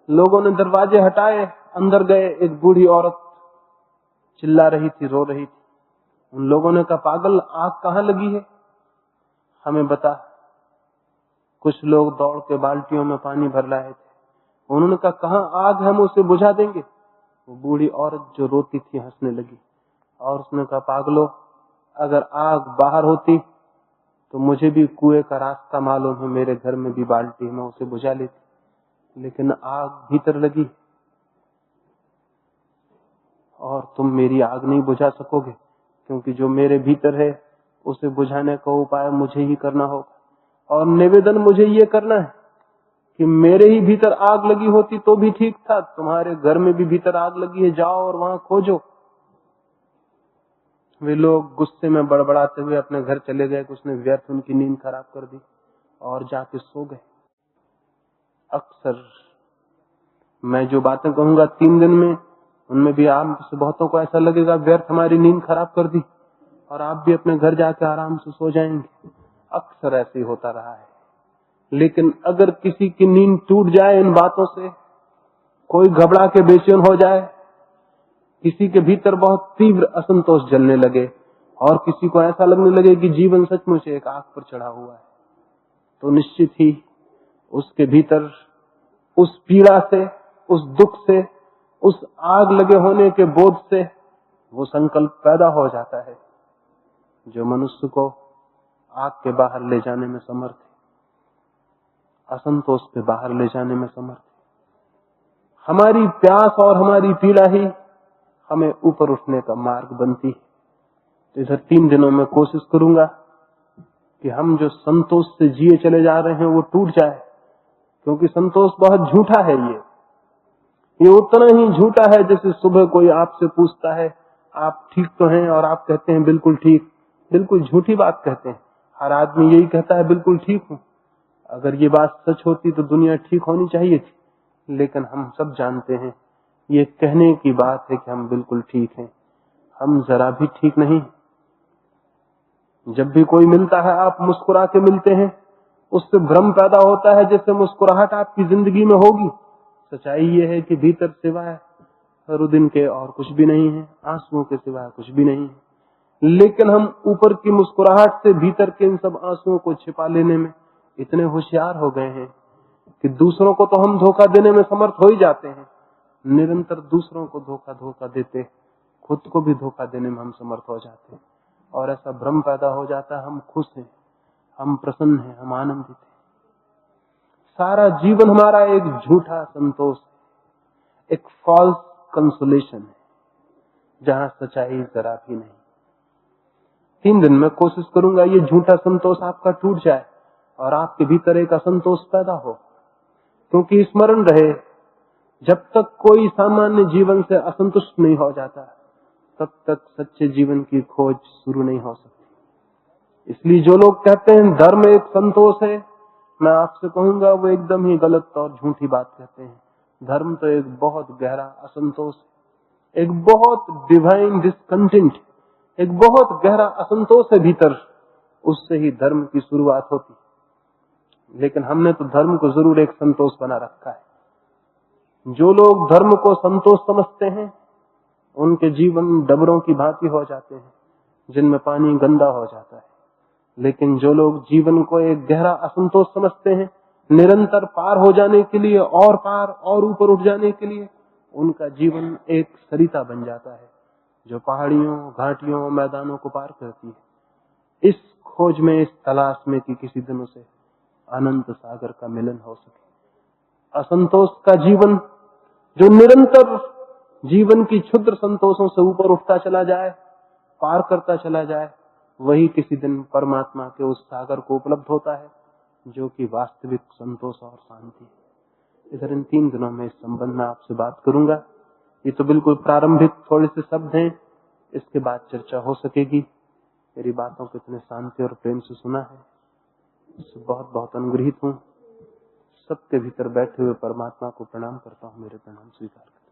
लोगों ने दरवाजे हटाए, अंदर गए। एक बूढ़ी औरत चिल्ला रही थी, रो रही थी। उन लोगों ने कहा, पागल, आग कहां लगी है, हमें बता। कुछ लोग दौड़ के बाल्टियों में पानी भर लाए थे। उन्होंने कहा, कहां आग है, हम उसे बुझा देंगे। वो बूढ़ी औरत जो रोती थी हंसने लगी और उसने कहा, पागलो, अगर आग बाहर होती तो मुझे भी कुएं का रास्ता मालूम है, मेरे घर में भी बाल्टी है, मैं उसे बुझा लेती। लेकिन आग भीतर लगी और तुम मेरी आग नहीं बुझा सकोगे, क्योंकि जो मेरे भीतर है उसे बुझाने का उपाय मुझे ही करना होगा। और निवेदन मुझे ये करना है कि मेरे ही भीतर आग लगी होती तो भी ठीक था, तुम्हारे घर में भी भीतर आग लगी है, जाओ और वहां खोजो। वे लोग गुस्से में बड़बड़ाते हुए अपने घर चले गए। उसने व्यर्थ उनकी नींद खराब कर दी और जाके सो गए। अक्सर मैं जो बातें कहूंगा 3 दिन में, उनमें भी आप से बहुतों को ऐसा लगेगा व्यर्थ हमारी नींद खराब कर दी, और आप भी अपने घर जाके आराम से सो जाएंगे। अक्सर ऐसे ही होता रहा है। लेकिन अगर किसी की नींद टूट जाए इन बातों से, कोई घबरा के बेचैन हो जाए, किसी के भीतर बहुत तीव्र असंतोष जलने लगे और किसी को ऐसा लगने लगे कि जीवन सचमुच एक आग पर चढ़ा हुआ है, तो निश्चित ही उसके भीतर उस पीड़ा से, उस दुख से, उस आग लगे होने के बोध से वो संकल्प पैदा हो जाता है जो मनुष्य को आग के बाहर ले जाने में समर्थ है, असंतोष के बाहर ले जाने में समर्थ है। हमारी प्यास और हमारी पीड़ा ही हमें ऊपर उठने का मार्ग बनती है। तो इधर 3 दिनों में कोशिश करूंगा कि हम जो संतोष से जिए चले जा रहे हैं वो टूट जाए, क्योंकि संतोष बहुत झूठा है। ये उतना ही झूठा है जैसे सुबह कोई आपसे पूछता है, आप ठीक तो हैं, और आप कहते हैं बिल्कुल ठीक। बिल्कुल झूठी बात कहते हैं। हर आदमी यही कहता है, बिल्कुल ठीक हूं। अगर ये बात सच होती तो दुनिया ठीक होनी चाहिए थी, लेकिन हम सब जानते हैं ये कहने की बात है कि हम बिल्कुल ठीक हैं। हम जरा भी ठीक नहीं। जब भी कोई मिलता है, आप मुस्कुरा के मिलते हैं, उससे भ्रम पैदा होता है जैसे मुस्कुराहट आपकी जिंदगी में होगी। सच्चाई ये है कि भीतर सिवाय रुदिन के और कुछ भी नहीं है, आंसुओं के सिवा कुछ भी नहीं है। लेकिन हम ऊपर की मुस्कुराहट से भीतर के इन सब आंसुओं को छिपा लेने में इतने होशियार हो गए हैं कि दूसरों को तो हम धोखा देने में समर्थ हो ही जाते हैं, निरंतर दूसरों को धोखा देते खुद को भी धोखा देने में हम समर्थ हो जाते हैं। और ऐसा भ्रम पैदा हो जाता है हम खुश हैं, हम प्रसन्न हैं, हम आनंदित हैं। सारा जीवन हमारा एक झूठा संतोष है, एक फॉल्स कंसोलेशन है, जहां सच्चाई जरा भी नहीं। 3 दिन में कोशिश करूंगा ये झूठा संतोष आपका टूट जाए और आपके भीतर एक असंतोष पैदा हो। क्योंकि स्मरण रहे, जब तक कोई सामान्य जीवन से असंतुष्ट नहीं हो जाता तब तक सच्चे जीवन की खोज शुरू नहीं हो सकती। इसलिए जो लोग कहते हैं धर्म एक संतोष है, मैं आपसे कहूंगा वो एकदम ही गलत और झूठी बात कहते हैं। धर्म तो एक बहुत गहरा असंतोष है, एक बहुत डिवाइन डिसकंटेंट, एक बहुत गहरा असंतोष है भीतर, उससे ही धर्म की शुरुआत होती। लेकिन हमने तो धर्म को जरूर एक संतोष बना रखा है। जो लोग धर्म को संतोष समझते हैं उनके जीवन डबरों की भांति हो जाते हैं जिनमें पानी गंदा हो जाता है। लेकिन जो लोग जीवन को एक गहरा असंतोष समझते हैं, निरंतर पार हो जाने के लिए और पार और ऊपर उठ जाने के लिए, उनका जीवन एक सरिता बन जाता है जो पहाड़ियों, घाटियों, मैदानों को पार करती है। इस खोज में, इस तलाश में कि किसी दिन उसे अनंत सागर का मिलन हो सके। असंतोष का जीवन जो निरंतर जीवन की क्षुद्र संतोषों से ऊपर उठता चला जाए, पार करता चला जाए, वही किसी दिन परमात्मा के उस सागर को उपलब्ध होता है जो कि वास्तविक संतोष और शांति है। इधर इन 3 दिनों में इस संबंध में आपसे बात करूंगा। ये तो बिल्कुल प्रारंभिक थोड़े से शब्द हैं, इसके बाद चर्चा हो सकेगी। मेरी बातों को इतने शांति और प्रेम से सुना है, इससे बहुत बहुत अनुग्रहित हूँ। सबके भीतर बैठे हुए परमात्मा को प्रणाम करता हूँ, मेरे प्रणाम स्वीकार करता हूँ।